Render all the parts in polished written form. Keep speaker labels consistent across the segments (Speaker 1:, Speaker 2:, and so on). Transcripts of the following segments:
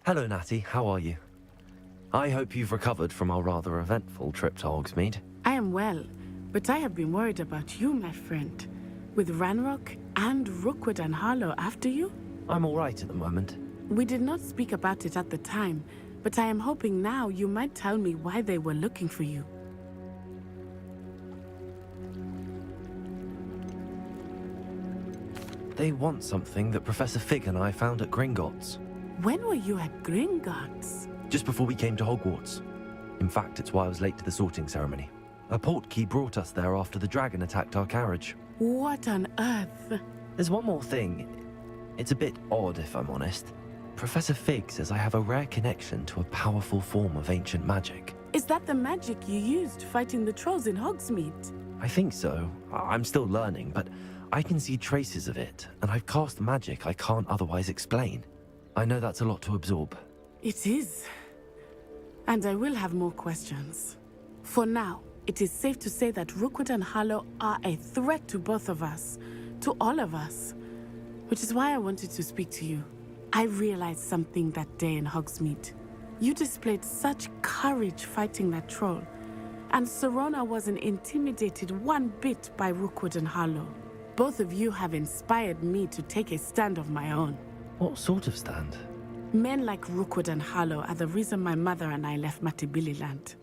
Speaker 1: Hello, Natty. How are you? I hope you've recovered from our rather eventful trip to Hogsmeade.
Speaker 2: I am well, but I have been worried about you, my friend. With Ranrock and Rookwood and Harlow after you?
Speaker 1: I'm all right at the moment.
Speaker 2: We did not speak about it at the time, but I am hoping now you might tell me why they were looking for you.
Speaker 1: They want something that Professor Fig and I found at Gringotts.
Speaker 2: When were you at Gringotts?
Speaker 1: Just before we came to Hogwarts. In fact, it's why I was late to the sorting ceremony. A portkey brought us there after the dragon attacked our carriage.
Speaker 2: What on earth?
Speaker 1: There's one more thing. It's a bit odd, if I'm honest. Professor Fig says I have a rare connection to a powerful form of ancient magic.
Speaker 2: Is that the magic you used fighting the trolls in Hogsmeade?
Speaker 1: I think so. I'm still learning, but I can see traces of it, and I've cast magic I can't otherwise explain. I know that's a lot to absorb.
Speaker 2: It is. And I will have more questions. For now, it is safe to say that Rookwood and Harlow are a threat to both of us, to all of us. Which is why I wanted to speak to you. I realized something that day in Hogsmeade. You displayed such courage fighting that troll, and Serona wasn't intimidated one bit by Rookwood and Harlow. Both of you have inspired me to take a stand of my own.
Speaker 1: What sort of stand?
Speaker 2: Men like Rookwood and Harlow are the reason my mother and I left Matabeleland.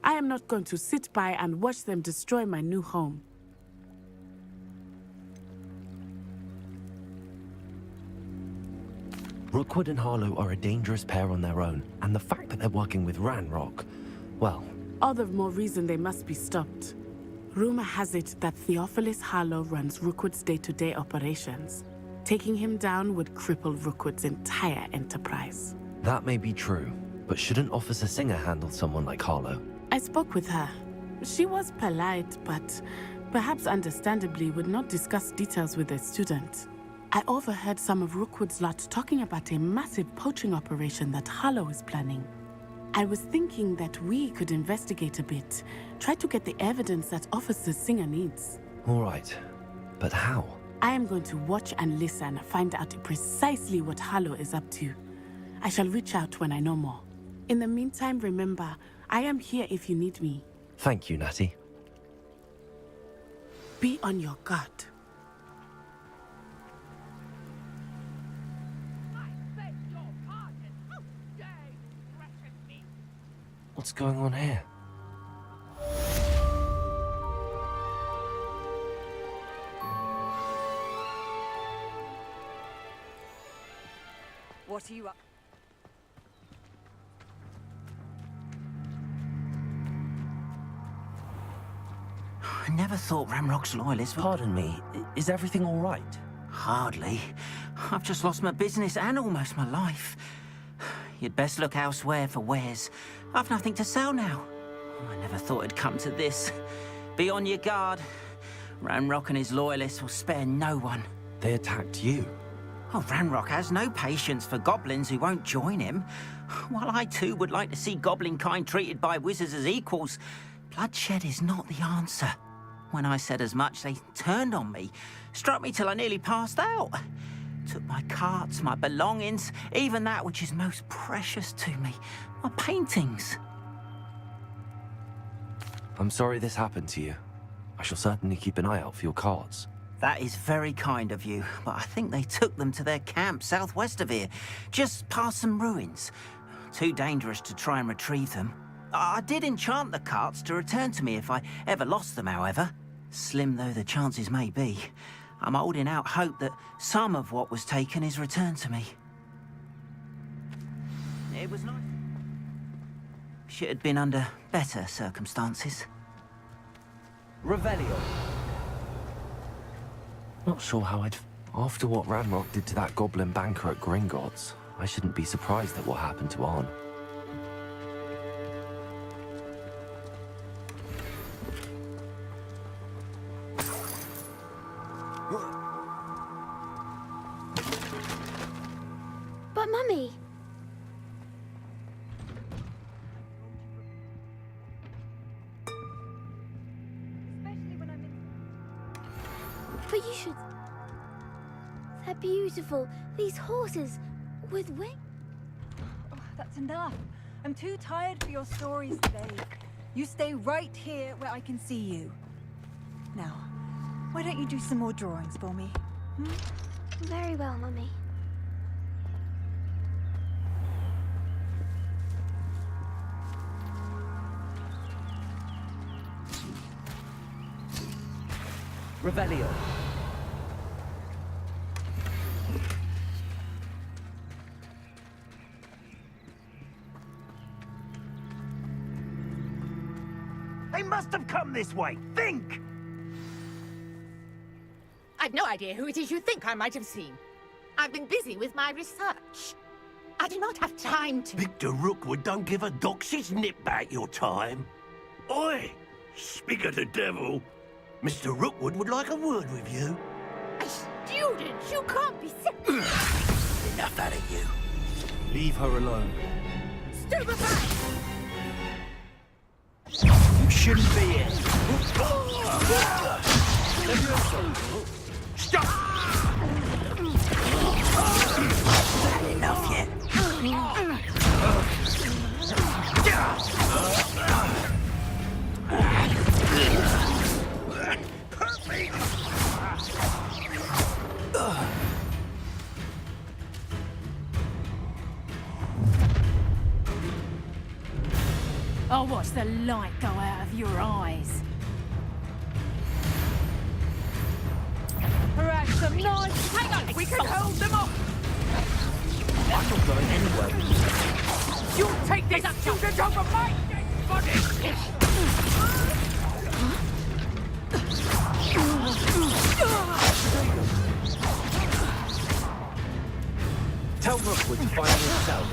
Speaker 2: I am not going to sit by and watch them destroy my new home.
Speaker 1: Rookwood and Harlow are a dangerous pair on their own, and the fact that they're working with Ranrock, well...
Speaker 2: All the more reason they must be stopped. Rumor has it that Theophilus Harlow runs Rookwood's day-to-day operations. Taking him down would cripple Rookwood's entire enterprise.
Speaker 1: That may be true, but shouldn't Officer Singer handle someone like Harlow?
Speaker 2: I spoke with her. She was polite, but perhaps understandably would not discuss details with a student. I overheard some of Rookwood's lot talking about a massive poaching operation that Harlow is planning. I was thinking that we could investigate a bit, try to get the evidence that Officer Singer needs.
Speaker 1: All right, but how?
Speaker 2: I am going to watch and listen, find out precisely what Harlow is up to. I shall reach out when I know more. In the meantime, remember, I am here if you need me.
Speaker 1: Thank you, Natty.
Speaker 2: Be on your guard.
Speaker 1: What's going on here?
Speaker 3: What are you up?
Speaker 4: I never thought Ranrock's loyalists would...
Speaker 1: Pardon me, is everything all right?
Speaker 4: Hardly. I've just lost my business and almost my life. You'd best look elsewhere for wares. I've nothing to sell now. I never thought it'd come to this. Be on your guard. Ranrock and his loyalists will spare no one.
Speaker 1: They attacked you.
Speaker 4: Oh, Ranrock has no patience for goblins who won't join him. While I too would like to see goblin kind treated by wizards as equals, bloodshed is not the answer. When I said as much, they turned on me, struck me till I nearly passed out. Took my carts, my belongings, even that which is most precious to me, my paintings.
Speaker 1: I'm sorry this happened to you. I shall certainly keep an eye out for your carts.
Speaker 4: That is very kind of you, but I think they took them to their camp southwest of here, just past some ruins. Too dangerous to try and retrieve them. I did enchant the carts to return to me if I ever lost them, however. Slim though the chances may be, I'm holding out hope that some of what was taken is returned to me. It was nice. Should have been under better circumstances.
Speaker 1: Revelio. Not sure how I'd... After what Ranrock did to that goblin banker at Gringotts, I shouldn't be surprised at what happened to Arn.
Speaker 5: But Mummy... But you should... They're beautiful. These horses with wings.
Speaker 3: It's enough. I'm too tired for your stories today. You stay right here where I can see you. Now, why don't you do some more drawings for me?
Speaker 5: Very well, Mummy.
Speaker 6: Revelio.
Speaker 7: They must have come this way. Think!
Speaker 8: I've no idea who it is you think I might have seen. I've been busy with my research. I do not have time to...
Speaker 7: Victor Rookwood don't give a doxy's nip back your time. Oi! Speak of the devil. Mr. Rookwood would like a word with you.
Speaker 8: A student? You can't be
Speaker 7: Enough out of you. Leave her alone.
Speaker 8: Stupefy!
Speaker 7: You shouldn't be here. Stop! Enough yet. Perfect!
Speaker 3: I'll watch the light go out of your eyes. Perhaps some nice...
Speaker 8: Hang on, we can hold them off!
Speaker 1: I'm not going anywhere.
Speaker 8: You take this student over my dead body!
Speaker 1: Tell Rookwood to find himself.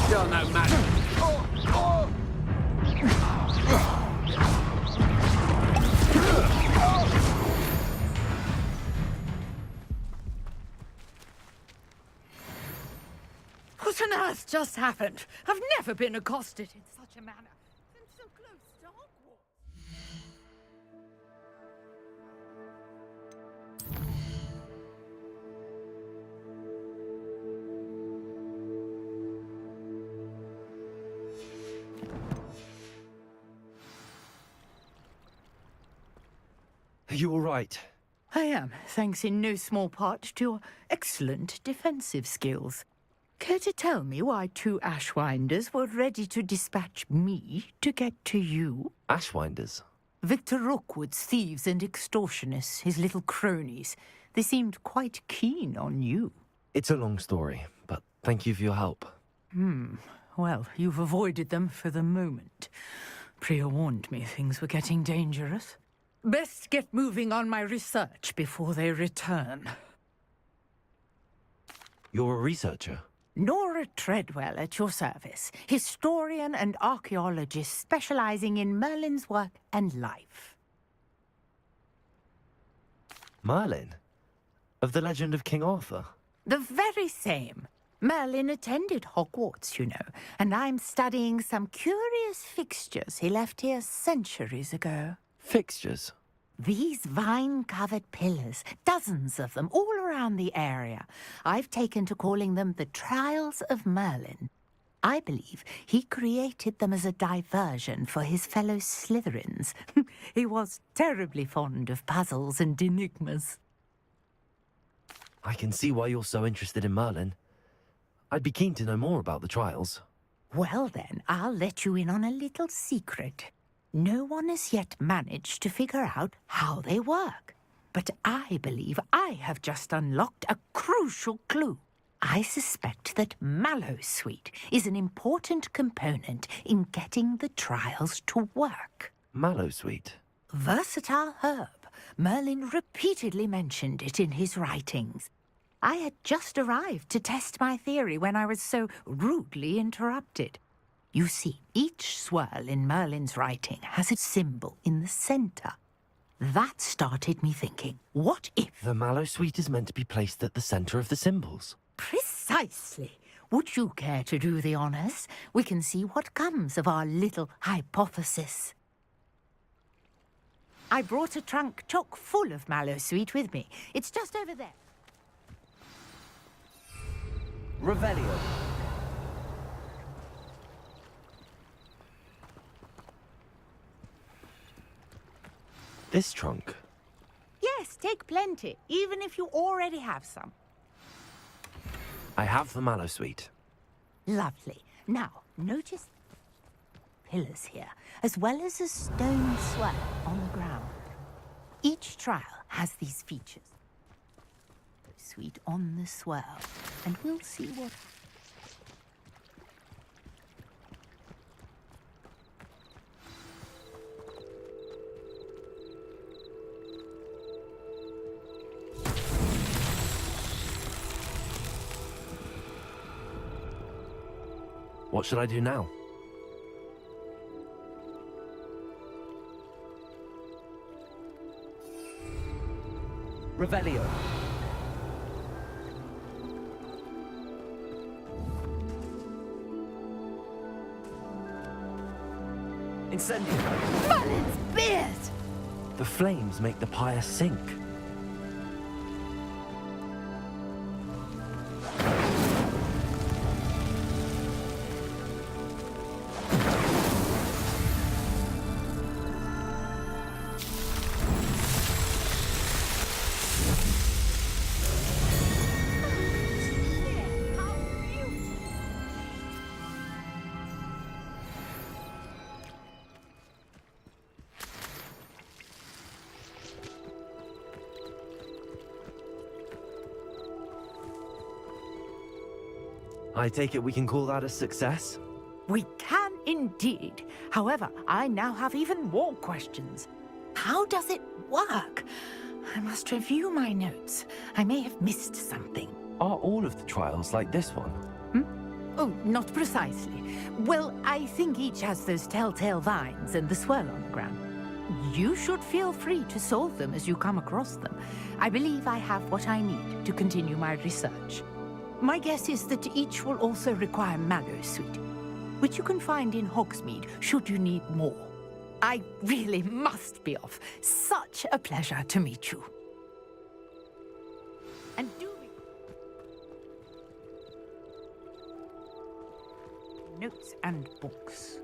Speaker 7: You're no matter.
Speaker 8: What on earth just happened? I've never been accosted in such a manner. And so close to Hogwarts.
Speaker 1: Are you all right?
Speaker 8: I am, thanks in no small part to your excellent defensive skills. Care to tell me why two Ashwinders were ready to dispatch me to get to you?
Speaker 1: Ashwinders?
Speaker 8: Victor Rookwood's thieves and extortionists, his little cronies. They seemed quite keen on you.
Speaker 1: It's a long story, but thank you for your help.
Speaker 8: Well, you've avoided them for the moment. Priya warned me things were getting dangerous. Best get moving on my research before they return.
Speaker 1: You're a researcher?
Speaker 8: Nora Tredwell at your service, historian and archaeologist specializing in Merlin's work and life.
Speaker 1: Merlin? Of the legend of King Arthur?
Speaker 8: The very same. Merlin attended Hogwarts, you know, and I'm studying some curious fixtures he left here centuries ago.
Speaker 1: Fixtures?
Speaker 8: These vine-covered pillars, dozens of them, all around the area. I've taken to calling them the Trials of Merlin. I believe he created them as a diversion for his fellow Slytherins. He was terribly fond of puzzles and enigmas.
Speaker 1: I can see why you're so interested in Merlin. I'd be keen to know more about the trials.
Speaker 8: Well then, I'll let you in on a little secret. No one has yet managed to figure out how they work. But I believe I have just unlocked a crucial clue. I suspect that Mallowsweet is an important component in getting the trials to work.
Speaker 1: Mallowsweet?
Speaker 8: Versatile herb. Merlin repeatedly mentioned it in his writings. I had just arrived to test my theory when I was so rudely interrupted. You see, each swirl in Merlin's writing has a symbol in the center. That started me thinking, what if...
Speaker 1: The Mallowsweet is meant to be placed at the center of the symbols.
Speaker 8: Precisely. would you care to do the honors? We can see what comes of our little hypothesis. I brought a trunk chock full of mallow sweet with me. It's just over there.
Speaker 6: Revelio.
Speaker 1: This trunk?
Speaker 8: Yes, take plenty, even if you already have some.
Speaker 1: I have the mallow sweet.
Speaker 8: Lovely. Now, notice pillars here, as well as a stone swell on the ground. Each trial has these features. Sweet on the swell, and we'll see what...
Speaker 1: What should I do now?
Speaker 6: Revelio. Incendio.
Speaker 8: Merlin's beard!
Speaker 1: The flames make the pyre sink. I take it we can call that a success?
Speaker 8: We can indeed. However, I now have even more questions. How does it work? I must review my notes. I may have missed something.
Speaker 1: Are all of the trials like this one?
Speaker 8: Oh, not precisely. Well, I think each has those telltale vines and the swirl on the ground. You should feel free to solve them as you come across them. I believe I have what I need to continue my research. My guess is that each will also require mallow sweet, which you can find in Hogsmeade should you need more. I really must be off. Such a pleasure to meet you. And do notes and books.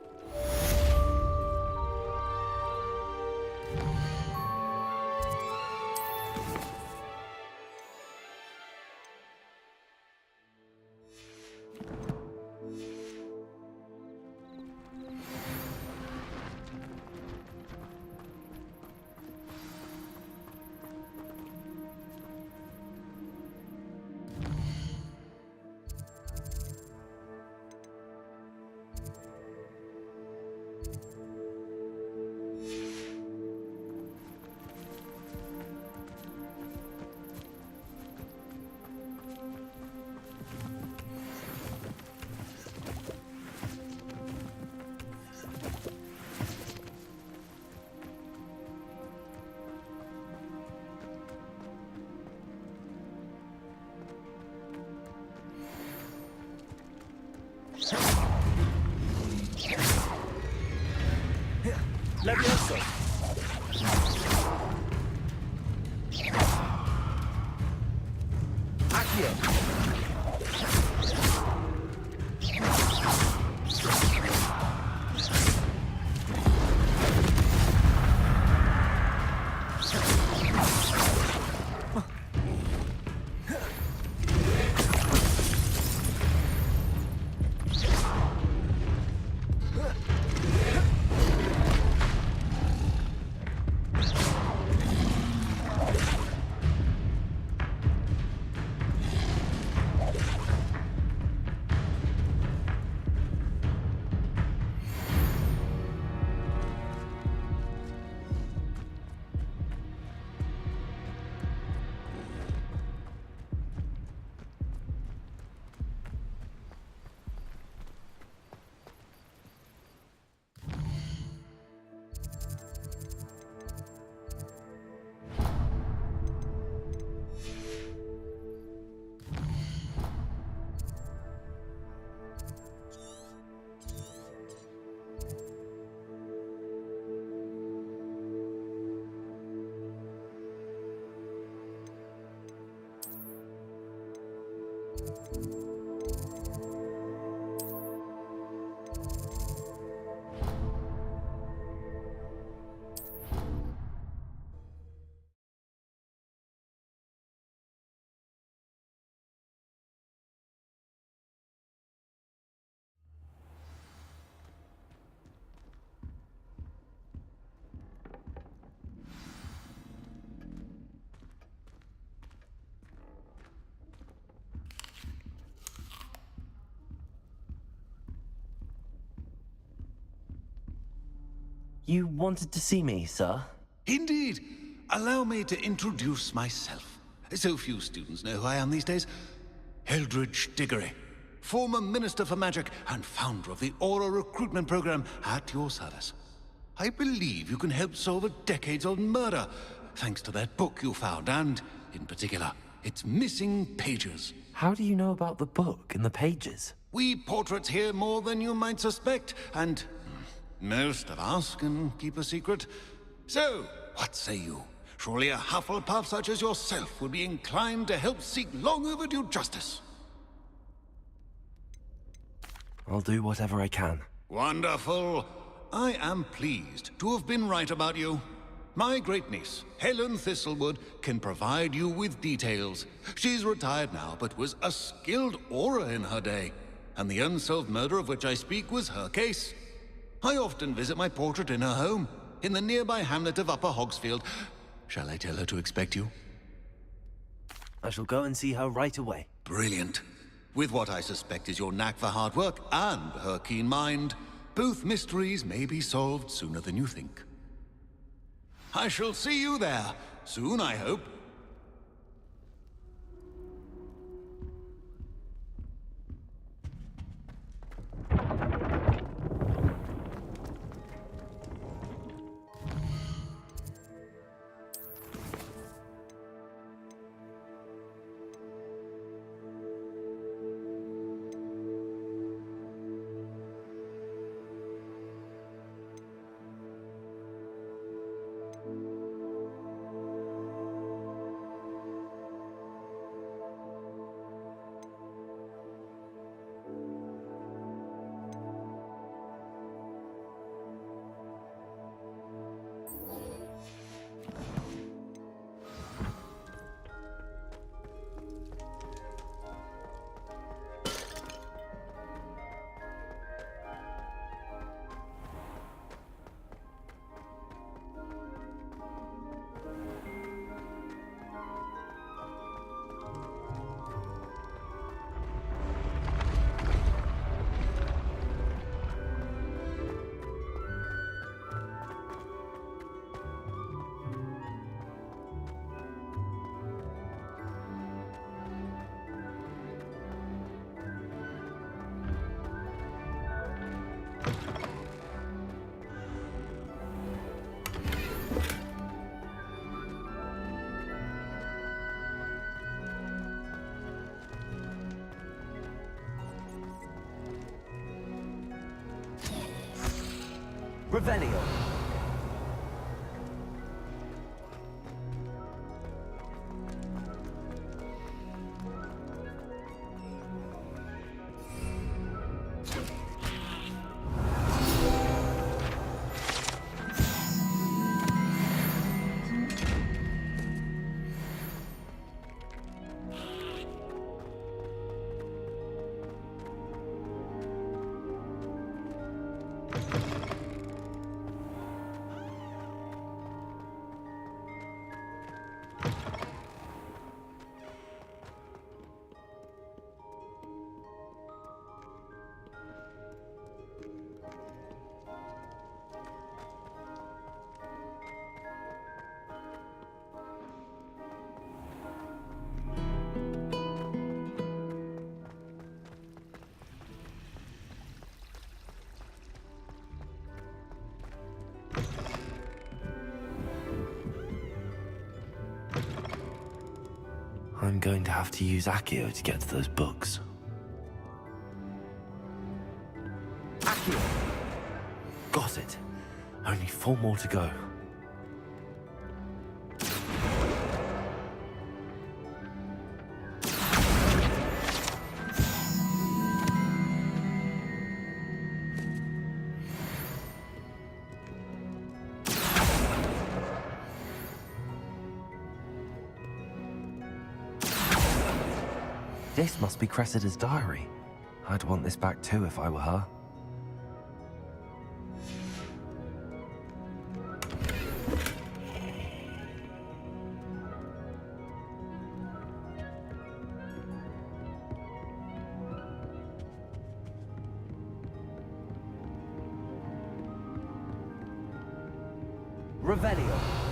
Speaker 6: Levioso. Accio.
Speaker 1: You wanted to see me, sir?
Speaker 9: Indeed. Allow me to introduce myself. So few students know who I am these days. Eldridge Diggory, former Minister for Magic and founder of the Aura recruitment program, at your service. I believe you can help solve a decades-old murder, thanks to that book you found, and, in particular, its missing pages.
Speaker 1: How do you know about the book and the pages?
Speaker 9: We portraits hear more than you might suspect, and most of us can keep a secret. So, what say you? Surely a Hufflepuff such as yourself would be inclined to help seek long overdue justice.
Speaker 1: I'll do whatever I can.
Speaker 9: Wonderful. I am pleased to have been right about you. My great-niece, Helen Thistlewood, can provide you with details. She's retired now, but was a skilled aura in her day. And the unsolved murder of which I speak was her case. I often visit my portrait in her home, in the nearby hamlet of Upper Hogsfield. Shall I tell her to expect you?
Speaker 1: I shall go and see her right away.
Speaker 9: Brilliant. With what I suspect is your knack for hard work and her keen mind, both mysteries may be solved sooner than you think. I shall see you there, soon I hope.
Speaker 6: Revelio.
Speaker 1: I'm going to have to use Accio to get to those books.
Speaker 6: Accio.
Speaker 1: Got it. Only 4 more to go. This must be Cressida's diary. I'd want this back too if I were her.
Speaker 6: Revelio.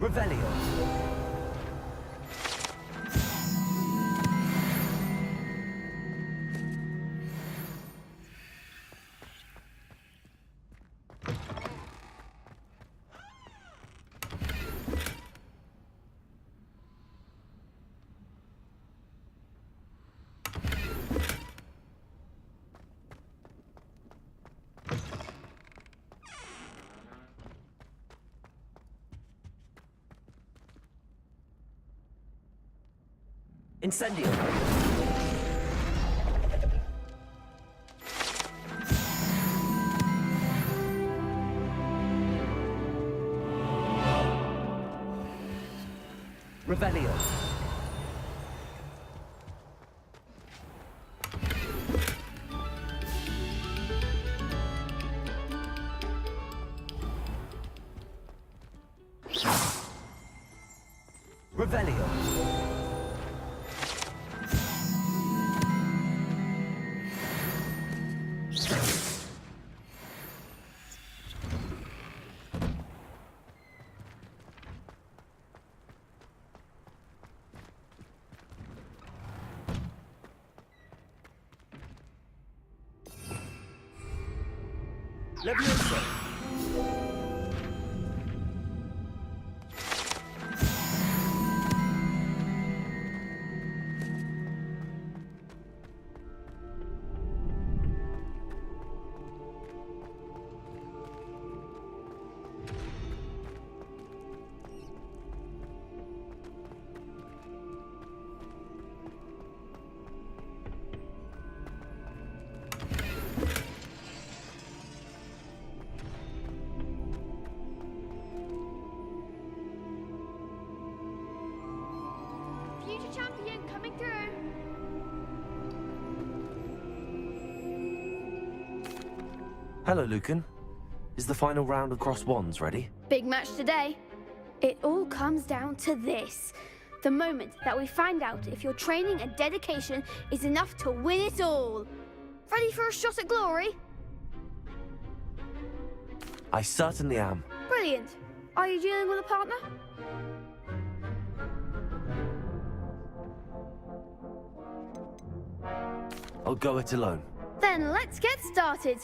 Speaker 6: Revelio. Incendio. Revelio. Revelio. Levioso.
Speaker 5: Champion coming through.
Speaker 1: Hello, Lucan. Is the final round of Cross Wands ready?
Speaker 5: Big match today. It all comes down to this. The moment that we find out if your training and dedication is enough to win it all. Ready for a shot at glory?
Speaker 1: I certainly am.
Speaker 5: Brilliant. Are you dealing with a partner?
Speaker 1: I'll go it alone.
Speaker 5: Then let's get started.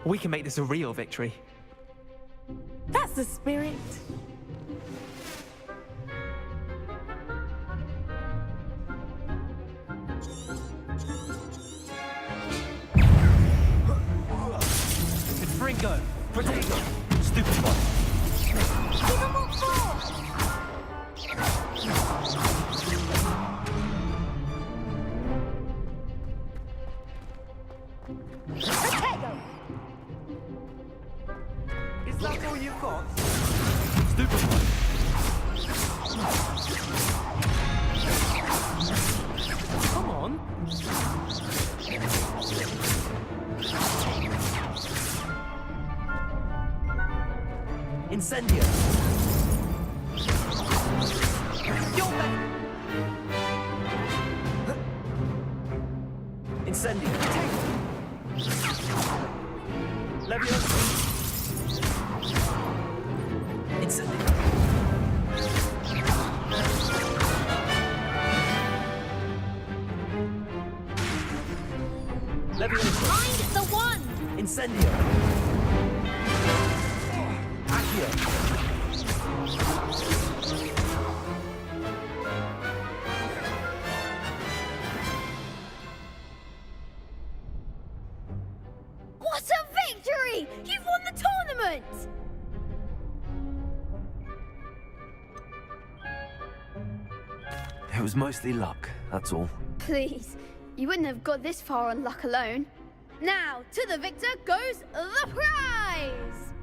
Speaker 10: We can make this a real victory.
Speaker 2: That's the spirit.
Speaker 6: Fringo! Protego! Stupid one!
Speaker 5: Give them what for? Protego!
Speaker 6: Is that all you've got?
Speaker 1: Stupid one.
Speaker 10: Come on.
Speaker 6: Incendio! You're back! Incendio! Leviosa! Incendio! Leviosa!
Speaker 5: Find the one!
Speaker 6: Incendio! Accio!
Speaker 5: What a victory! You've won the tournament!
Speaker 1: It was mostly luck, that's all.
Speaker 5: Please, you wouldn't have got this far on luck alone. Now, to the victor goes the prize!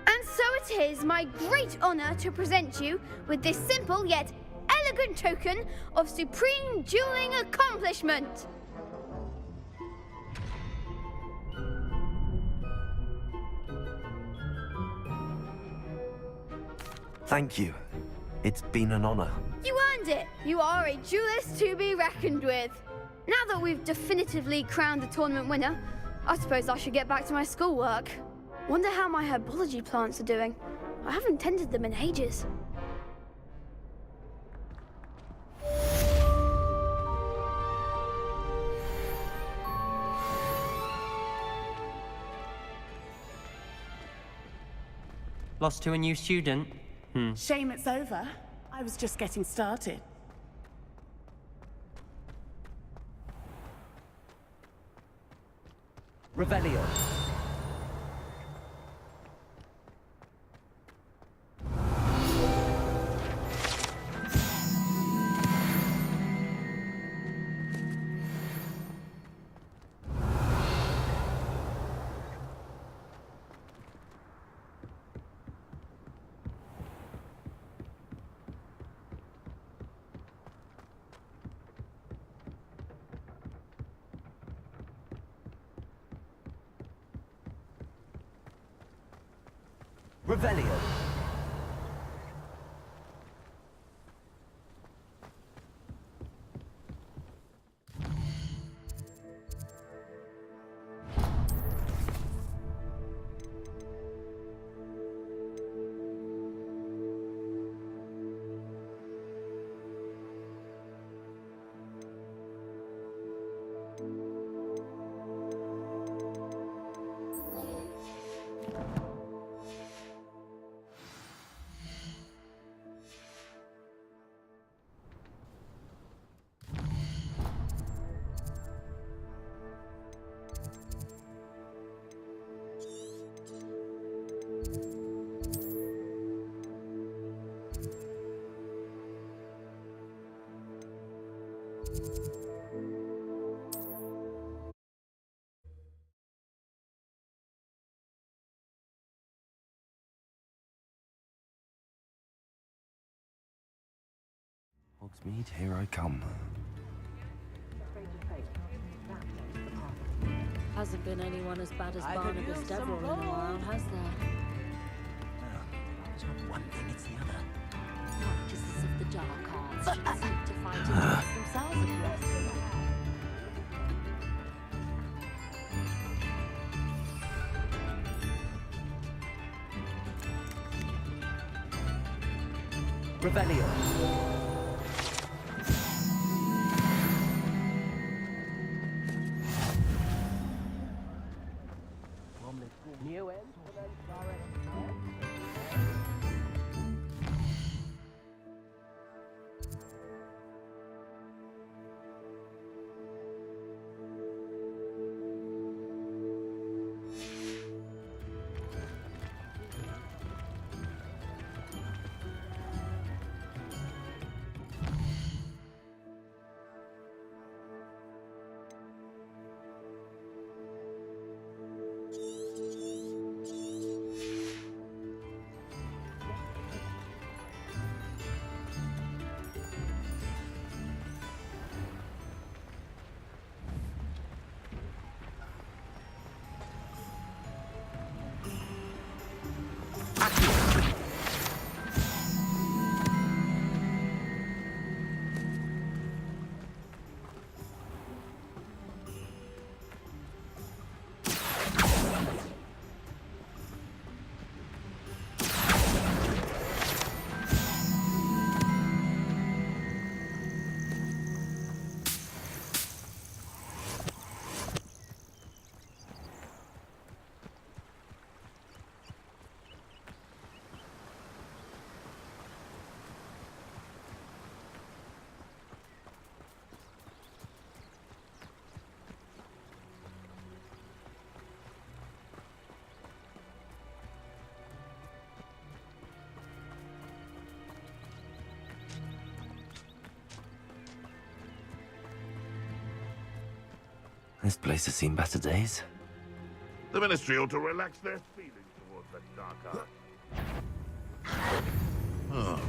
Speaker 5: And so it is my great honor to present you with this simple yet elegant token of supreme dueling accomplishment.
Speaker 1: Thank you. It's been an honor.
Speaker 5: You earned it! You are a duelist to be reckoned with. Now that we've definitively crowned the tournament winner, I suppose I should get back to my schoolwork. Wonder how my herbology plants are doing. I haven't tended them in ages.
Speaker 6: Lost to a new student?
Speaker 2: Shame it's over. I was just getting started.
Speaker 6: Revelio. Revelio.
Speaker 1: Hogsmeade, here I come.
Speaker 11: Hasn't been anyone as bad as Barnabas Deverell in a while, has there?
Speaker 4: It's not one thing, it's the other.
Speaker 11: Practices of the dark arts should seek to fight against themselves if you ask me.
Speaker 6: Revelio.
Speaker 1: This place has seen better days.
Speaker 12: The Ministry ought to relax their feelings towards that dark art. Oh,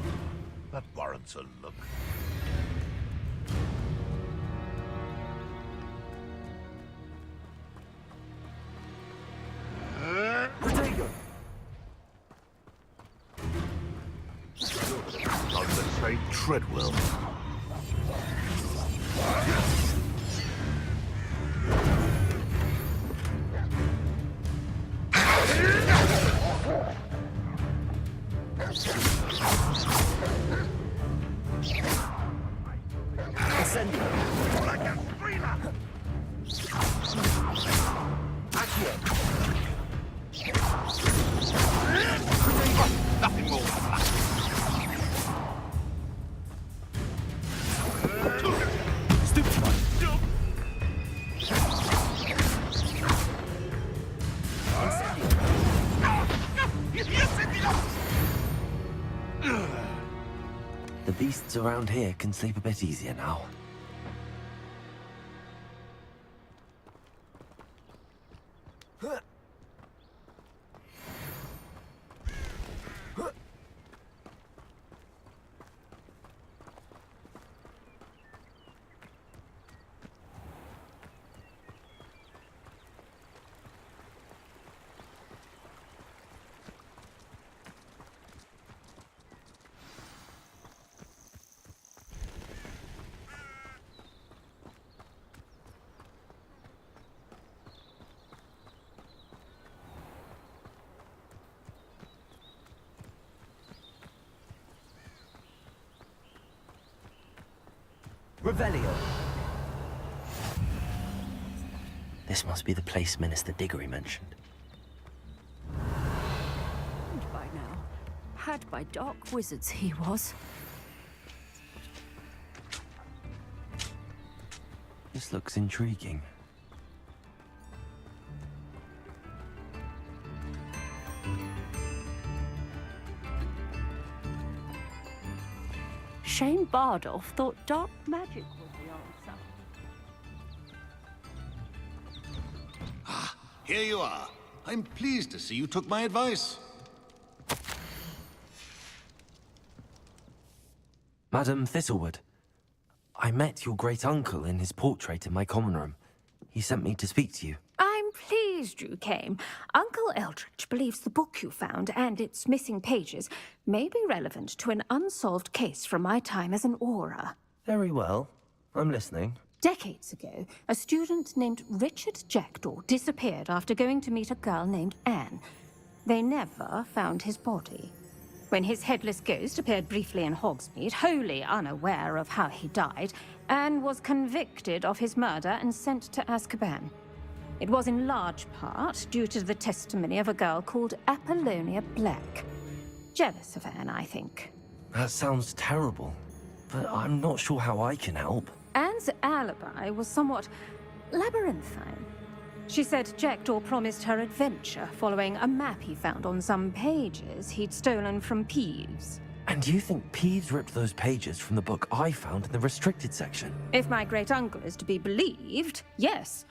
Speaker 12: that warrants a look. Let's say Tredwell. Nothing more.
Speaker 1: The beasts around here can sleep a bit easier now.
Speaker 6: Revelio.
Speaker 1: This must be the place Minister Diggory mentioned.
Speaker 11: By now. Had by dark wizards he was.
Speaker 1: This looks intriguing.
Speaker 11: Shane Bardolph thought dark magic was the answer.
Speaker 9: Ah, here you are. I'm pleased to see you took my advice.
Speaker 1: Madam Thistlewood, I met your great-uncle in his portrait in my common room. He sent me to speak to you.
Speaker 11: I'm pleased you came. Uncle Eldridge believes the book you found and its missing pages may be relevant to an unsolved case from my time as an aura.
Speaker 1: Very well. I'm listening.
Speaker 11: Decades ago, a student named Richard Jackdaw disappeared after going to meet a girl named Anne. They never found his body. When his headless ghost appeared briefly in Hogsmeade, wholly unaware of how he died, Anne was convicted of his murder and sent to Azkaban. It was in large part due to the testimony of a girl called Apollonia Black. Jealous of Anne, I think.
Speaker 1: That sounds terrible, but I'm not sure how I can help.
Speaker 11: Anne's alibi was somewhat labyrinthine. She said Jackdaw promised her adventure following a map he found on some pages he'd stolen from Peeves.
Speaker 1: And you think Peeves ripped those pages from the book I found in the restricted section?
Speaker 11: If my great-uncle is to be believed, yes.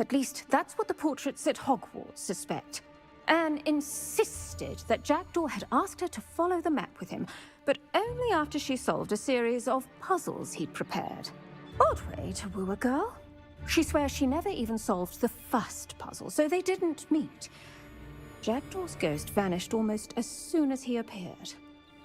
Speaker 11: At least that's what the portraits at Hogwarts suspect. Anne insisted that Jackdaw had asked her to follow the map with him, but only after she solved a series of puzzles he'd prepared. Odd way to woo a girl. She swears she never even solved the first puzzle, so they didn't meet. Jackdaw's ghost vanished almost as soon as he appeared.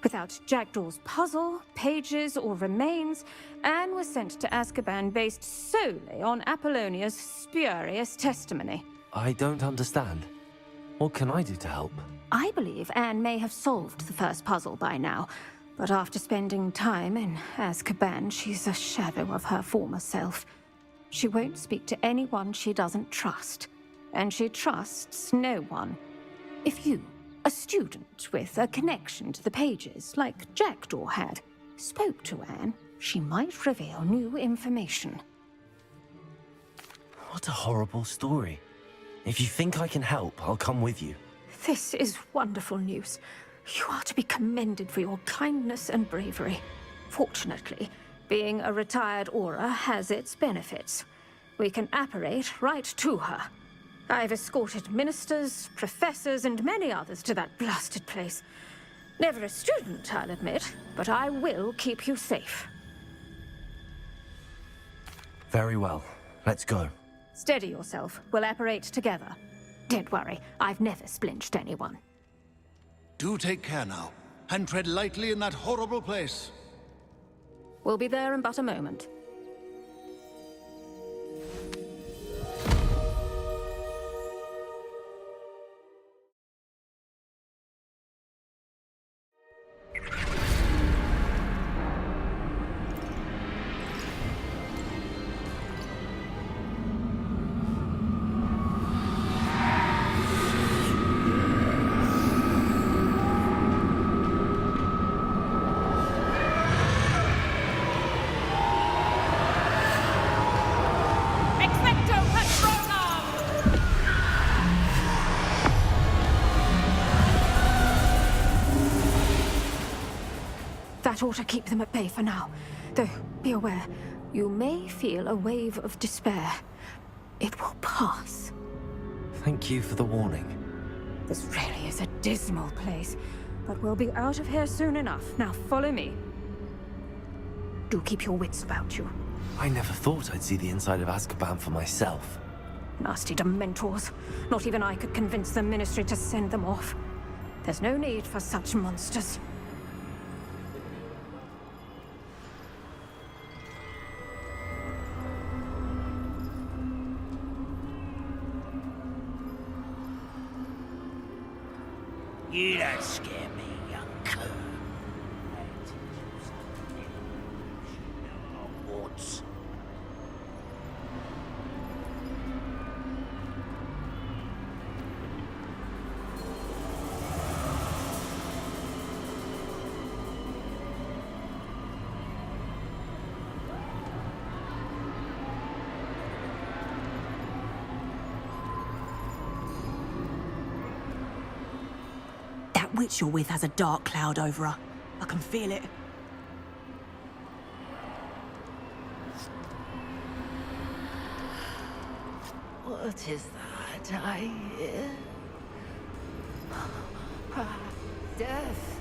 Speaker 11: Without Jackdaw's puzzle, pages, or remains, Anne was sent to Azkaban based solely on Apollonia's spurious testimony.
Speaker 1: I don't understand. What can I do to help?
Speaker 11: I believe Anne may have solved the first puzzle by now, but after spending time in Azkaban, she's a shadow of her former self. She won't speak to anyone she doesn't trust, and she trusts no one. If you, a student with a connection to the pages, like Jackdaw had, spoke to Anne, she might reveal new information.
Speaker 1: What a horrible story. If you think I can help, I'll come with you.
Speaker 11: This is wonderful news. You are to be commended for your kindness and bravery. Fortunately, being a retired aura has its benefits. we can apparate right to her. I've escorted ministers, professors, and many others to that blasted place. Never a student, I'll admit, but I will keep you safe.
Speaker 1: Very well. Let's go.
Speaker 11: Steady yourself. We'll apparate together. Don't worry, I've never splinched anyone.
Speaker 9: Do take care now, and tread lightly in that horrible place.
Speaker 11: We'll be there in but a moment. That ought to keep them at bay for now. Though, be aware, you may feel a wave of despair. It will pass.
Speaker 1: Thank you for the warning.
Speaker 11: This really is a dismal place, but we'll be out of here soon enough. Now follow me. Do keep your wits about you.
Speaker 1: I never thought I'd see the inside of Azkaban for myself.
Speaker 11: Nasty Dementors. Not even I could convince the Ministry to send them off. There's no need for such monsters.
Speaker 7: You don't scare me, young cur. Hogwarts.
Speaker 13: Witch you're with has a dark cloud over her. I can feel it.
Speaker 8: What is that I hear? Death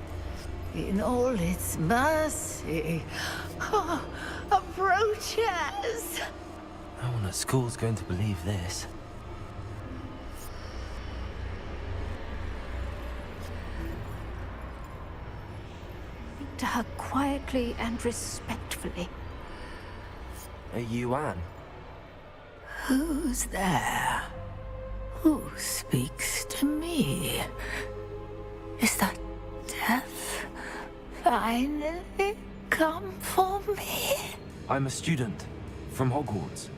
Speaker 8: in all its mercy approaches.
Speaker 1: No one at school's going to believe this.
Speaker 11: To her quietly and respectfully.
Speaker 1: Are you Anne?
Speaker 8: Who's there? Who speaks to me? Is that death finally come for me?
Speaker 1: I'm a student from Hogwarts.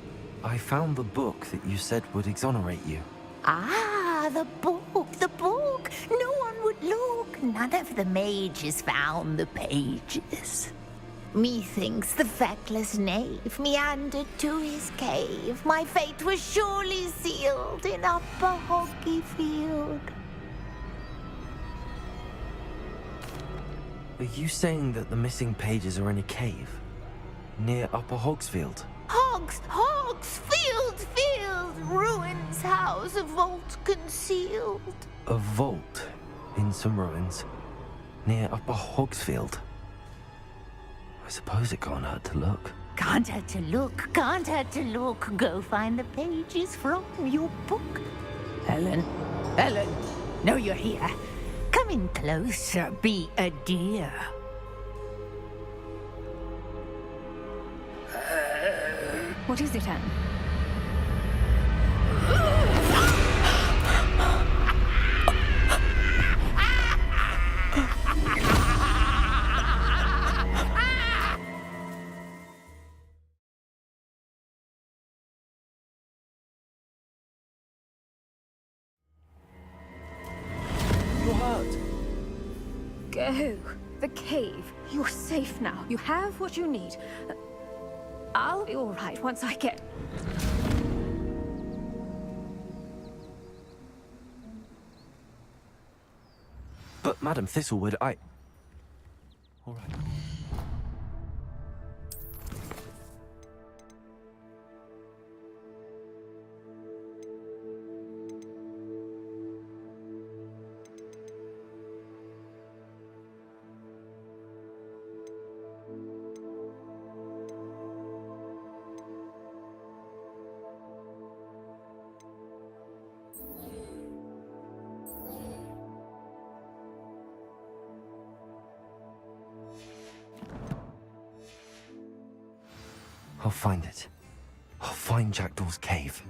Speaker 1: I found the book that you said would exonerate you.
Speaker 8: Ah, the book, the book. No one would look. None of the mages found the pages. Methinks the feckless knave meandered to his cave. My fate was surely sealed in Upper Hoggyfield.
Speaker 1: Are you saying that the missing pages are in a cave? Near Upper Hogsfield?
Speaker 8: Hogsfield, ruins house, a vault concealed.
Speaker 1: A vault in some ruins near Upper Hogsfield. I suppose it can't hurt to look.
Speaker 8: Can't hurt to look, can't hurt to look. Go find the pages from your book. Helen, know you're here. Come in closer, be a dear.
Speaker 11: What is it, Anne?
Speaker 1: You're hurt.
Speaker 11: Go. The cave. You're safe now. You have what you need. I'll be all right once I get...
Speaker 1: But Madam Thistlewood, All right. I'll find it. I'll find Jackdaw's cave.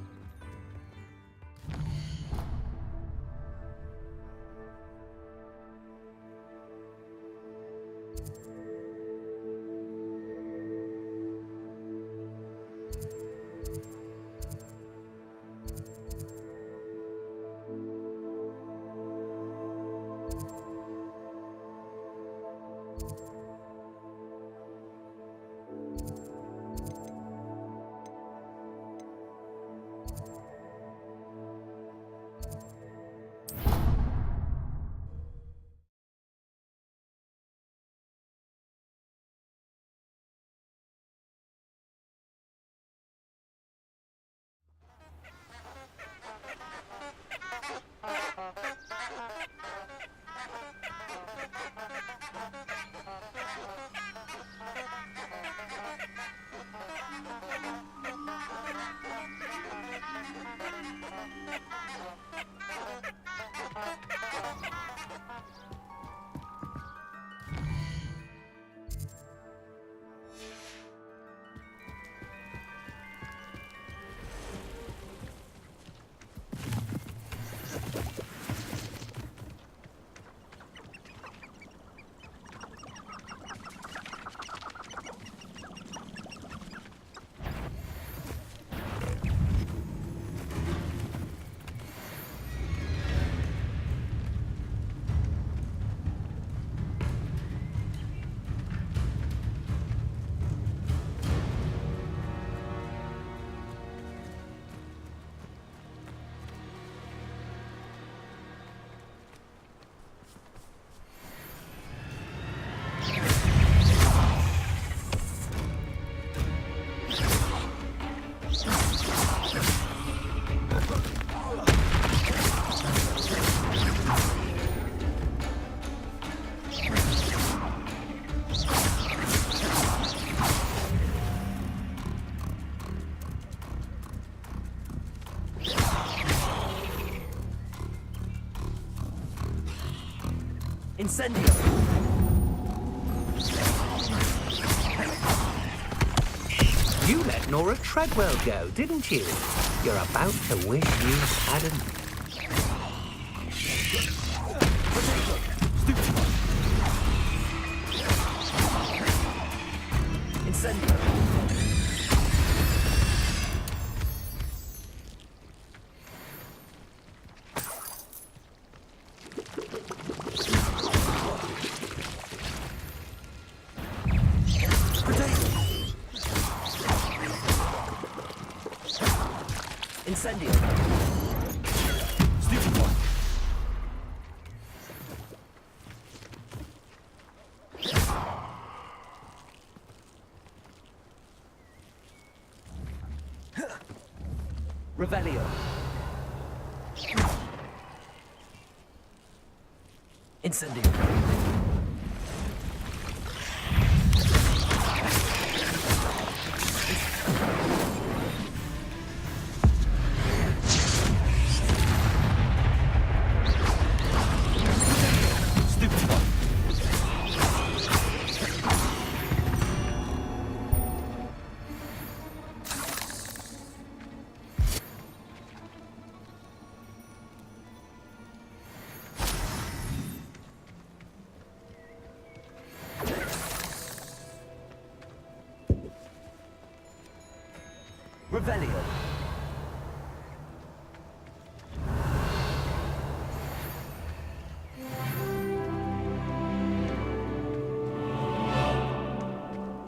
Speaker 6: Incendio!
Speaker 14: You let Nora Tredwell go, didn't you? You're about to wish you hadn't.
Speaker 6: Incendio! Incendio! Stupid one! Revelio! Incendio! Revelio!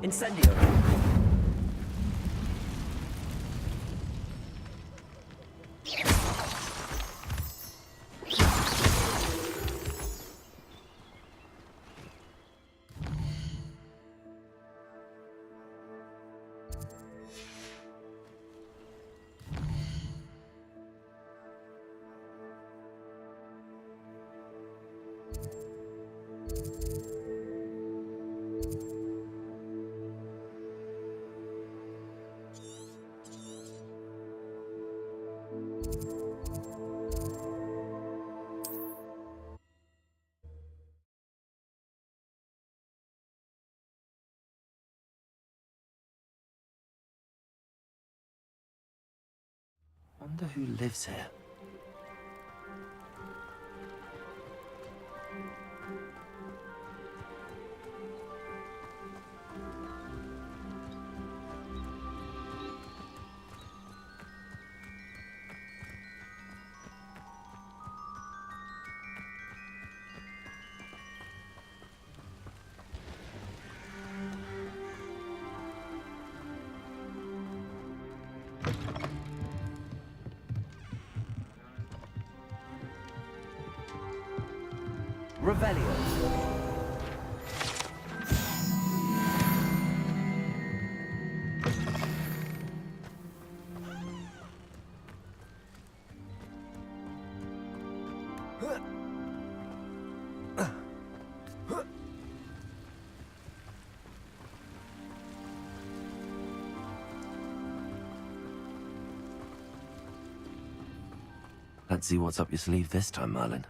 Speaker 6: Incendio!
Speaker 1: Wonder who lives here.
Speaker 6: Revelio.
Speaker 1: Let's see what's up your sleeve this time, Merlin.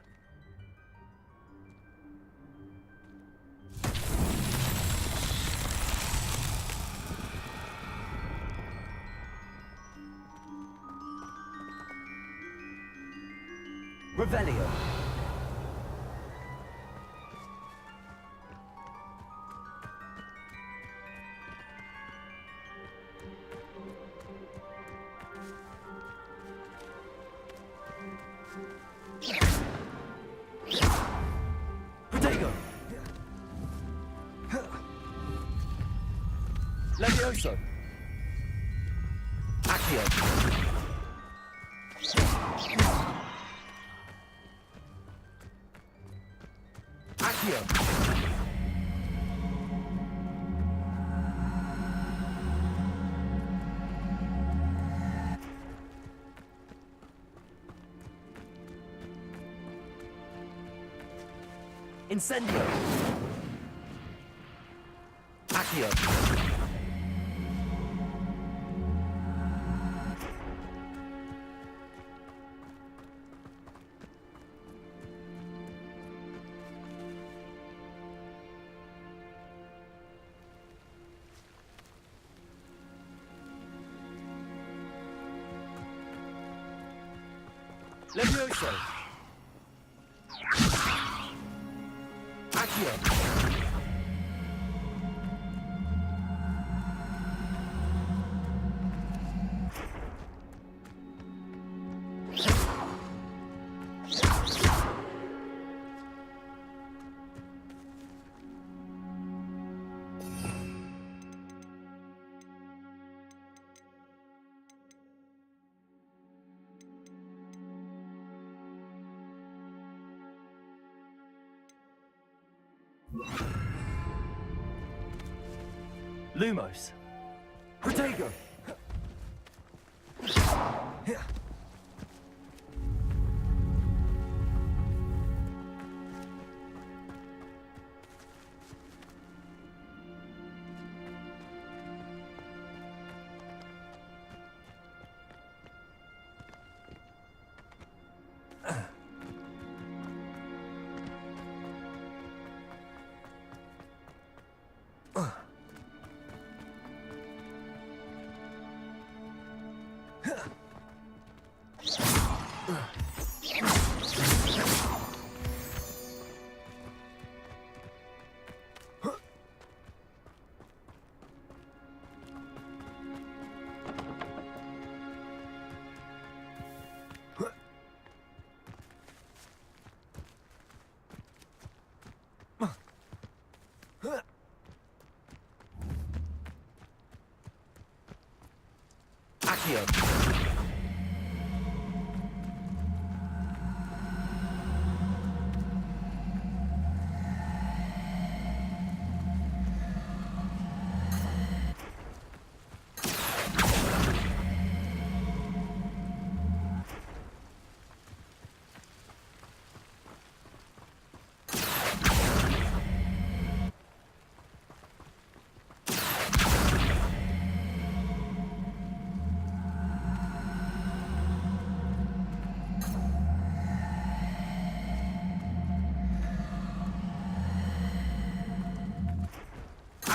Speaker 6: Revelio. Protego. Levioso. Accio. Incendio. Accio. Levioso. Accio. Lumos. Protego. Accio.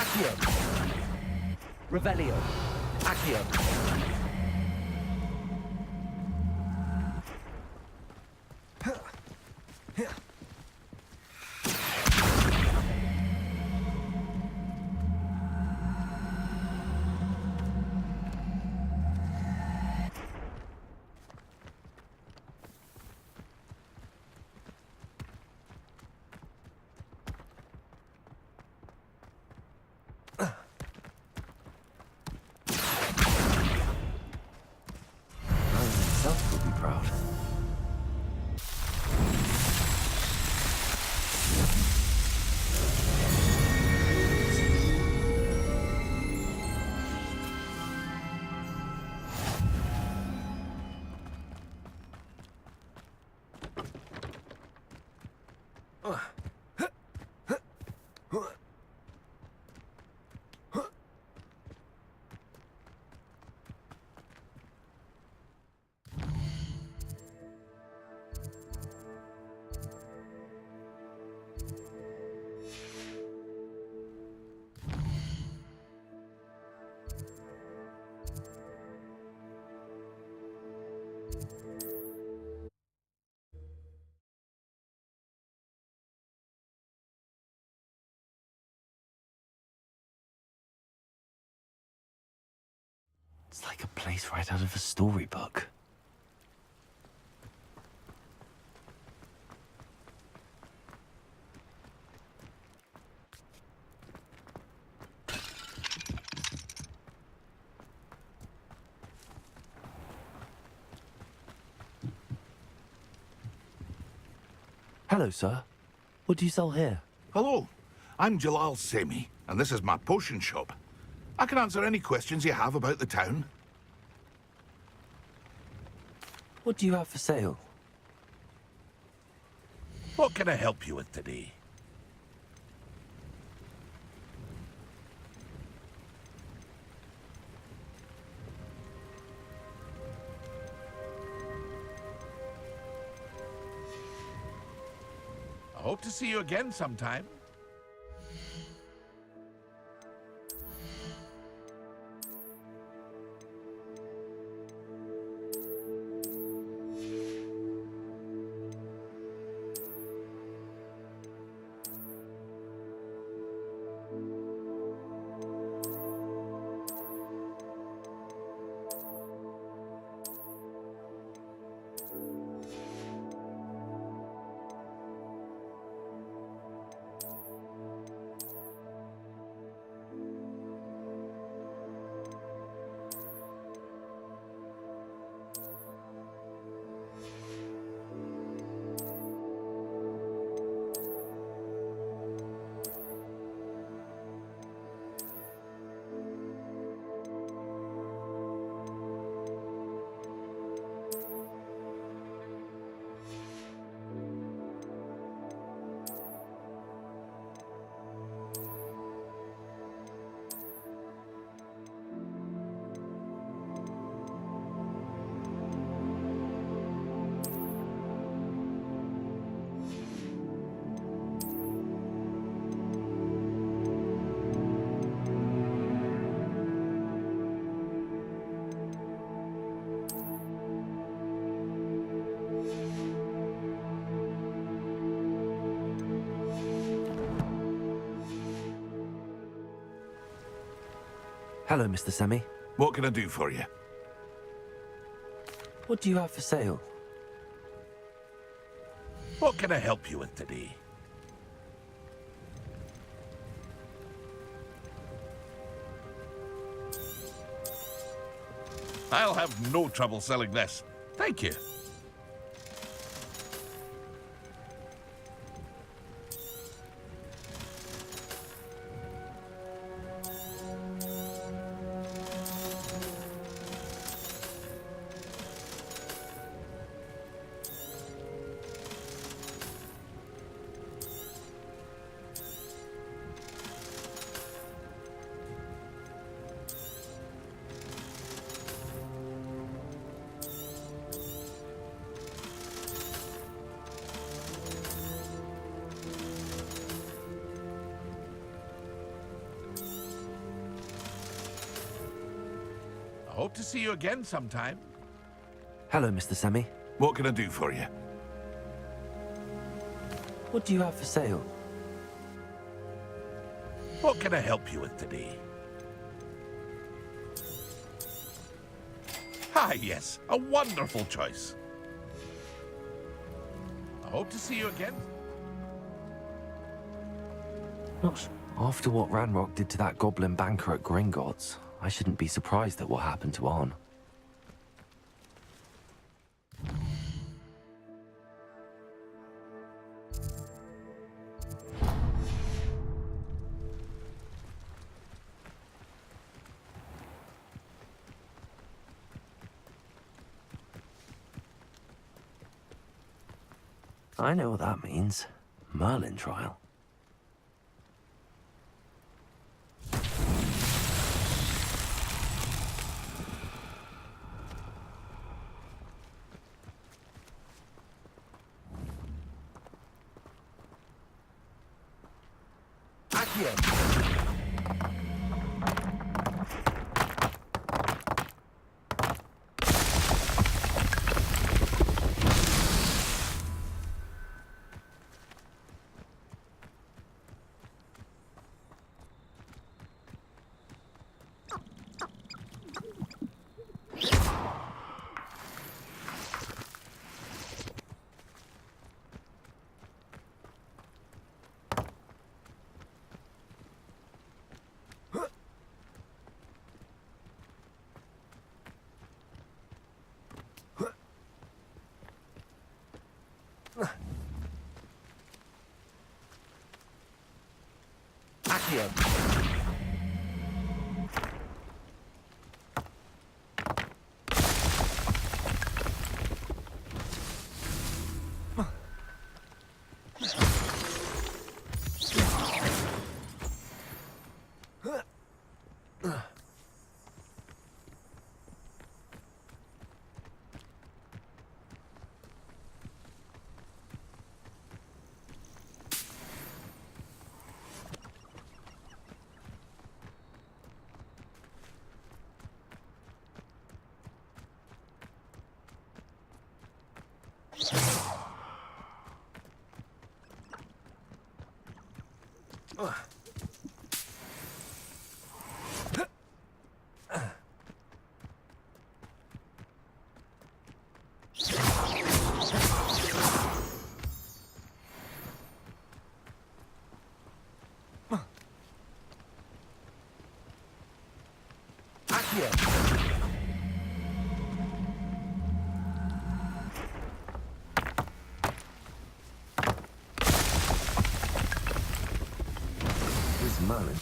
Speaker 6: Accio. Revelio. Accio.
Speaker 1: It's like a place right out of a storybook. Hello, sir. What do you sell here?
Speaker 12: Hello, I'm Jalal Semi, and this is my potion shop. I can answer any questions you have about the town.
Speaker 1: What do you have for sale?
Speaker 12: What can I help you with today? I hope to see you again sometime.
Speaker 1: Hello, Mr. Semi.
Speaker 12: What can I do for you?
Speaker 1: What do you have for sale?
Speaker 12: What can I help you with today? I'll have no trouble selling this. Thank you. I hope to see you again sometime.
Speaker 1: Hello, Mr. Semi.
Speaker 12: What can I do for you?
Speaker 1: What do you have for sale?
Speaker 12: What can I help you with today? Ah, yes, a wonderful choice. I hope to see you again.
Speaker 1: Not after what Ranrock did to that goblin banker at Gringotts, I shouldn't be surprised at what happened to Arn. I know what that means. Merlin trial.
Speaker 6: Accio.
Speaker 1: Where's Merlin?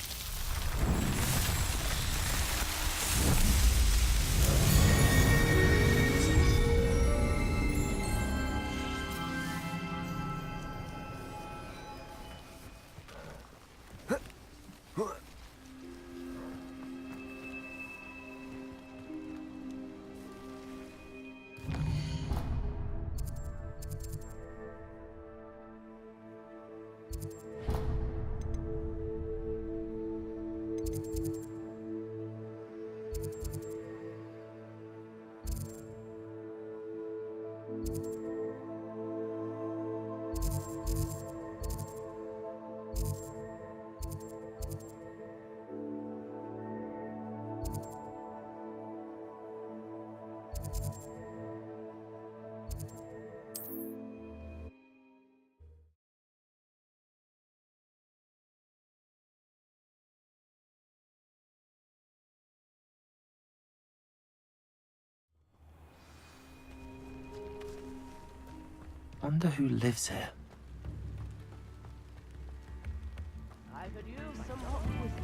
Speaker 1: Wonder who lives here.
Speaker 15: I could use some hot wizards.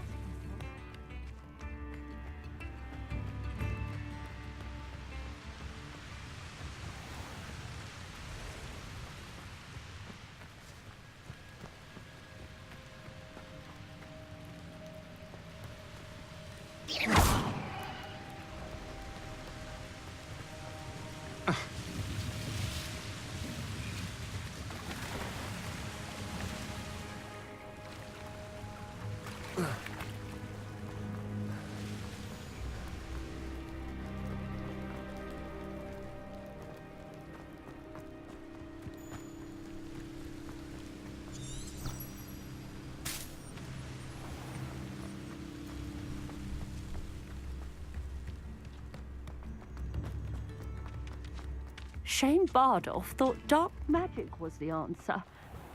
Speaker 16: Shane Bardolph thought dark magic was the answer.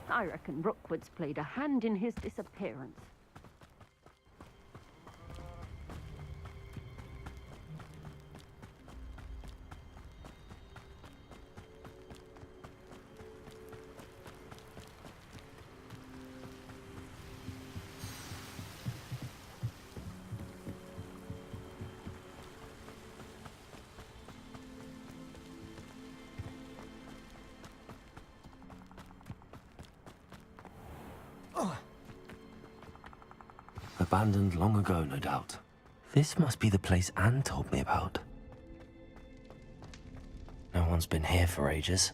Speaker 16: I reckon Rookwood's played a hand in his disappearance.
Speaker 1: Abandoned long ago, no doubt. This must be the place Anne told me about. No one's been here for ages.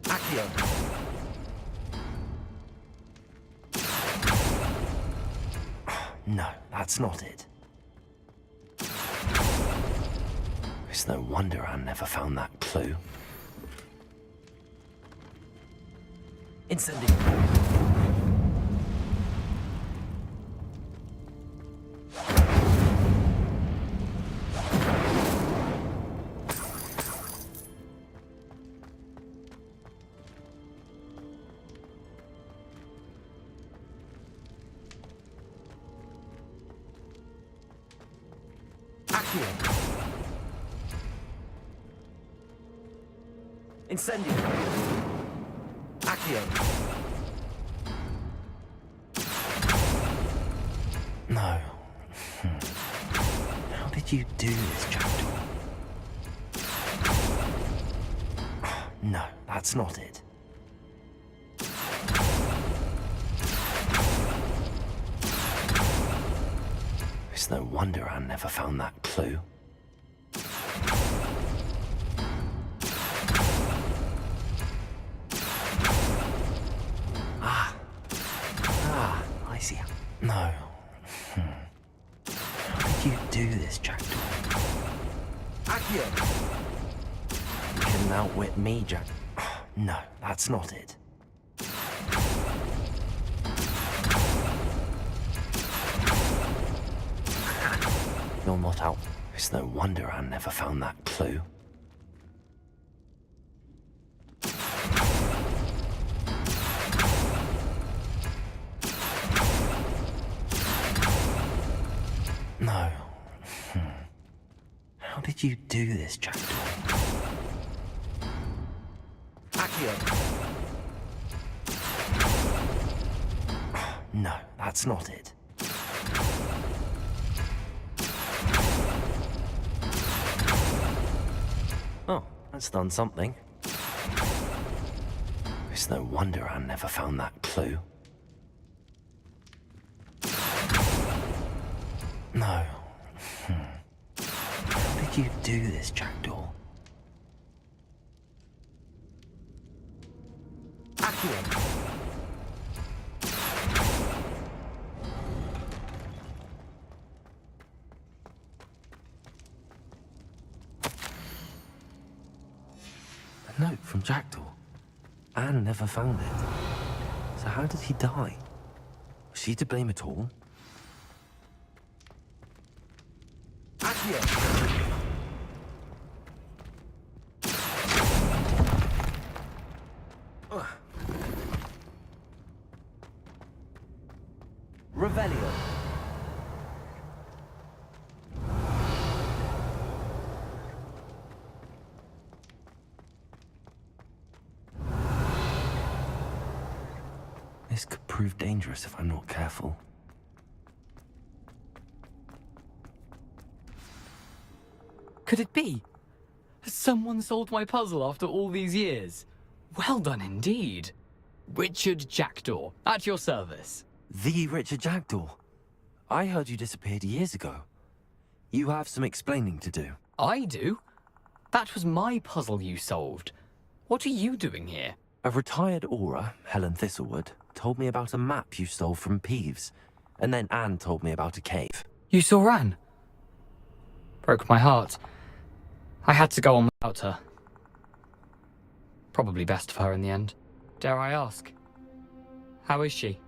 Speaker 6: Accio.
Speaker 1: No, that's not it. It's no wonder Anne never found that clue. Incendio.
Speaker 6: Incendio. Accio.
Speaker 1: No. How did you do this, Jackdaw? No, that's not it. It's no wonder Anne never found that clue. I see. No. How did you do this, Jackdaw?
Speaker 6: Accio.
Speaker 1: You couldn't outwit me, Jack. No, that's not it. You're not out. It's no wonder Anne never found that clue. No. How did you do this, Jackdaw?
Speaker 6: Accio.
Speaker 1: No, that's not it. Oh, that's done something. It's no wonder Anne never found that clue. No. How did you do this, Jackdaw?
Speaker 6: Accio.
Speaker 1: A note from Jackdaw. Anne never found it. So how did he die? Was she to blame at all?
Speaker 6: Accio. Revelio.
Speaker 1: This could prove dangerous if I'm not careful.
Speaker 10: Could it be? Has someone solved my puzzle after all these years? Well done indeed. Richard Jackdaw, at your service.
Speaker 1: The Richard Jackdaw? I heard you disappeared years ago. You have some explaining to do.
Speaker 10: I do? That was my puzzle you solved. What are you doing here?
Speaker 1: A retired aura, Helen Thistlewood, told me about a map you stole from Peeves. And then Anne told me about a cave.
Speaker 10: You saw Anne? Broke my heart. I had to go on without her. Probably best of her in the end. Dare I ask? How is she?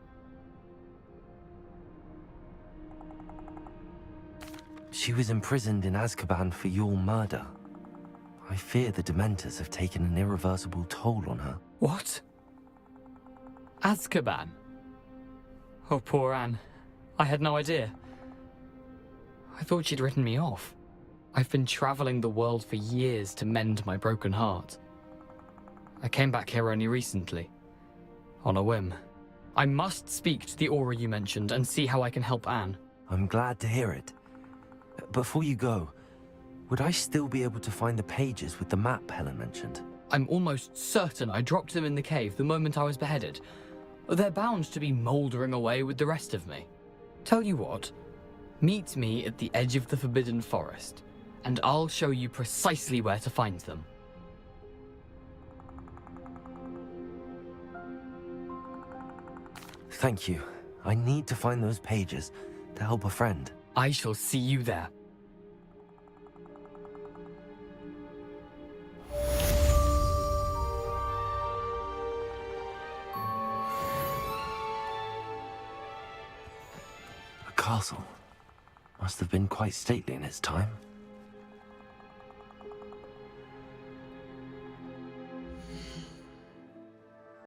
Speaker 1: She was imprisoned in Azkaban for your murder. I fear the Dementors have taken an irreversible toll on her.
Speaker 10: What? Azkaban? Oh, poor Anne. I had no idea. I thought she'd written me off. I've been traveling the world for years to mend my broken heart. I came back here only recently, on a whim. I must speak to the aura you mentioned and see how I can help Anne.
Speaker 1: I'm glad to hear it. Before you go, would I still be able to find the pages with the map Helen mentioned?
Speaker 10: I'm almost certain I dropped them in the cave the moment I was beheaded. They're bound to be mouldering away with the rest of me. Tell you what, meet me at the edge of the Forbidden Forest, and I'll show you precisely where to find them.
Speaker 1: Thank you. I need to find those pages to help a friend.
Speaker 10: I shall see you there.
Speaker 1: A castle. Must have been quite stately in its time.